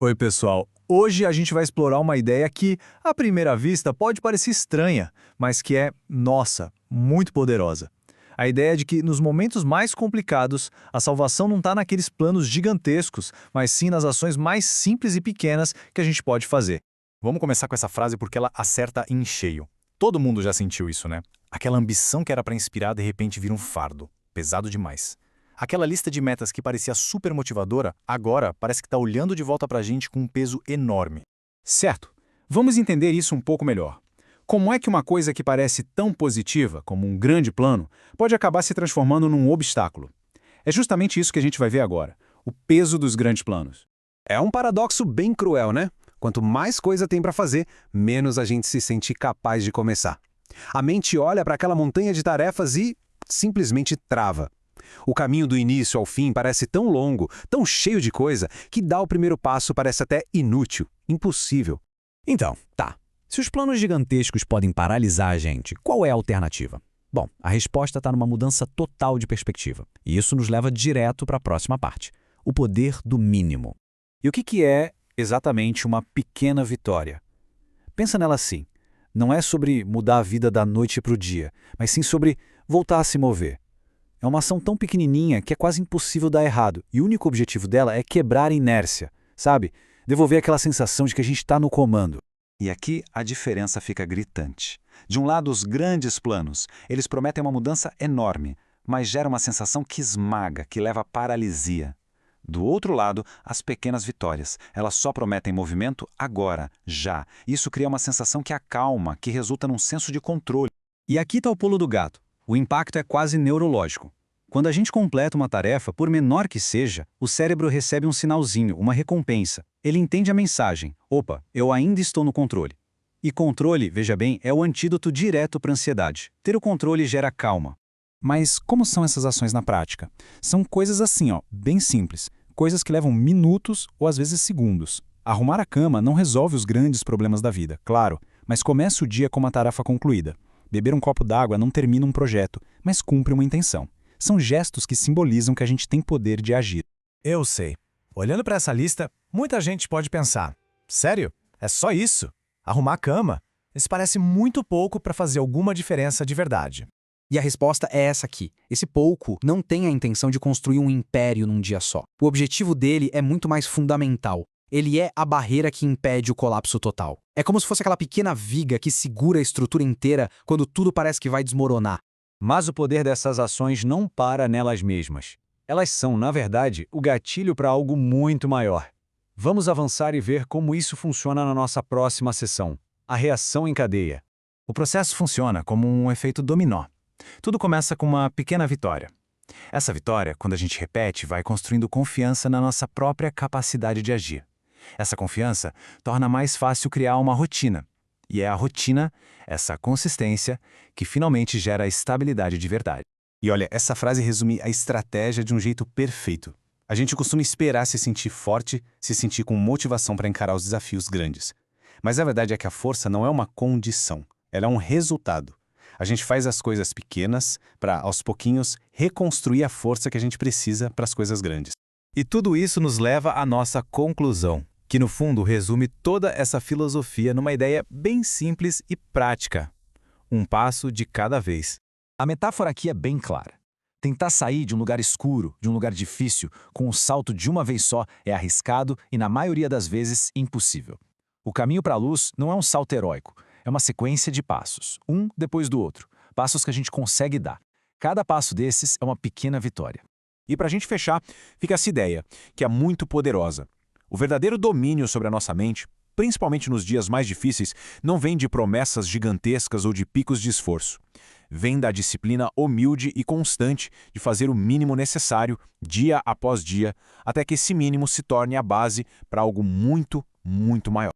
Oi, pessoal. Hoje a gente vai explorar uma ideia que, à primeira vista, pode parecer estranha, mas que é, nossa, muito poderosa. A ideia de que, nos momentos mais complicados, a salvação não está naqueles planos gigantescos, mas sim nas ações mais simples e pequenas que a gente pode fazer. Vamos começar com essa frase porque ela acerta em cheio. Todo mundo já sentiu isso, né? Aquela ambição que era para inspirar de repente vira um fardo, pesado demais. Aquela lista de metas que parecia super motivadora, agora parece que está olhando de volta para a gente com um peso enorme. Certo. Vamos entender isso um pouco melhor. Como é que uma coisa que parece tão positiva, como um grande plano, pode acabar se transformando num obstáculo? É justamente isso que a gente vai ver agora, o peso dos grandes planos. É um paradoxo bem cruel, né? Quanto mais coisa tem para fazer, menos a gente se sente capaz de começar. A mente olha para aquela montanha de tarefas e simplesmente trava. O caminho do início ao fim parece tão longo, tão cheio de coisa, que dar o primeiro passo parece até inútil, impossível. Então, tá. Se os planos gigantescos podem paralisar a gente, qual é a alternativa? Bom, a resposta está numa mudança total de perspectiva. E isso nos leva direto para a próxima parte. O poder do mínimo. E o que é exatamente uma pequena vitória? Pensa nela assim. Não é sobre mudar a vida da noite para o dia, mas sim sobre voltar a se mover. É uma ação tão pequenininha que é quase impossível dar errado, e o único objetivo dela é quebrar a inércia, sabe? Devolver aquela sensação de que a gente está no comando. E aqui a diferença fica gritante. De um lado, os grandes planos. Eles prometem uma mudança enorme, mas gera uma sensação que esmaga, que leva à paralisia. Do outro lado, as pequenas vitórias. Elas só prometem movimento agora, já. Isso cria uma sensação que acalma, que resulta num senso de controle. E aqui está o pulo do gato. O impacto é quase neurológico. Quando a gente completa uma tarefa, por menor que seja, o cérebro recebe um sinalzinho, uma recompensa. Ele entende a mensagem: opa, eu ainda estou no controle. E controle, veja bem, é o antídoto direto para a ansiedade. Ter o controle gera calma. Mas como são essas ações na prática? São coisas assim, bem simples. Coisas que levam minutos ou às vezes segundos. Arrumar a cama não resolve os grandes problemas da vida, claro, mas começa o dia com uma tarefa concluída. Beber um copo d'água não termina um projeto, mas cumpre uma intenção. São gestos que simbolizam que a gente tem poder de agir. Eu sei. Olhando para essa lista, muita gente pode pensar: sério? É só isso? Arrumar a cama? Isso parece muito pouco para fazer alguma diferença de verdade. E a resposta é essa aqui. Esse pouco não tem a intenção de construir um império num dia só. O objetivo dele é muito mais fundamental. Ele é a barreira que impede o colapso total. É como se fosse aquela pequena viga que segura a estrutura inteira quando tudo parece que vai desmoronar. Mas o poder dessas ações não para nelas mesmas. Elas são, na verdade, o gatilho para algo muito maior. Vamos avançar e ver como isso funciona na nossa próxima sessão. A reação em cadeia. O processo funciona como um efeito dominó. Tudo começa com uma pequena vitória. Essa vitória, quando a gente repete, vai construindo confiança na nossa própria capacidade de agir. Essa confiança torna mais fácil criar uma rotina. E é a rotina, essa consistência, que finalmente gera a estabilidade de verdade. E olha, essa frase resume a estratégia de um jeito perfeito. A gente costuma esperar se sentir forte, se sentir com motivação para encarar os desafios grandes. Mas a verdade é que a força não é uma condição, ela é um resultado. A gente faz as coisas pequenas para, aos pouquinhos, reconstruir a força que a gente precisa para as coisas grandes. E tudo isso nos leva à nossa conclusão, que no fundo resume toda essa filosofia numa ideia bem simples e prática. Um passo de cada vez. A metáfora aqui é bem clara. Tentar sair de um lugar escuro, de um lugar difícil, com um salto de uma vez só é arriscado e, na maioria das vezes, impossível. O caminho para a luz não é um salto heróico, é uma sequência de passos, um depois do outro, passos que a gente consegue dar. Cada passo desses é uma pequena vitória. E para a gente fechar, fica essa ideia, que é muito poderosa. O verdadeiro domínio sobre a nossa mente, principalmente nos dias mais difíceis, não vem de promessas gigantescas ou de picos de esforço. Vem da disciplina humilde e constante de fazer o mínimo necessário, dia após dia, até que esse mínimo se torne a base para algo muito, muito maior.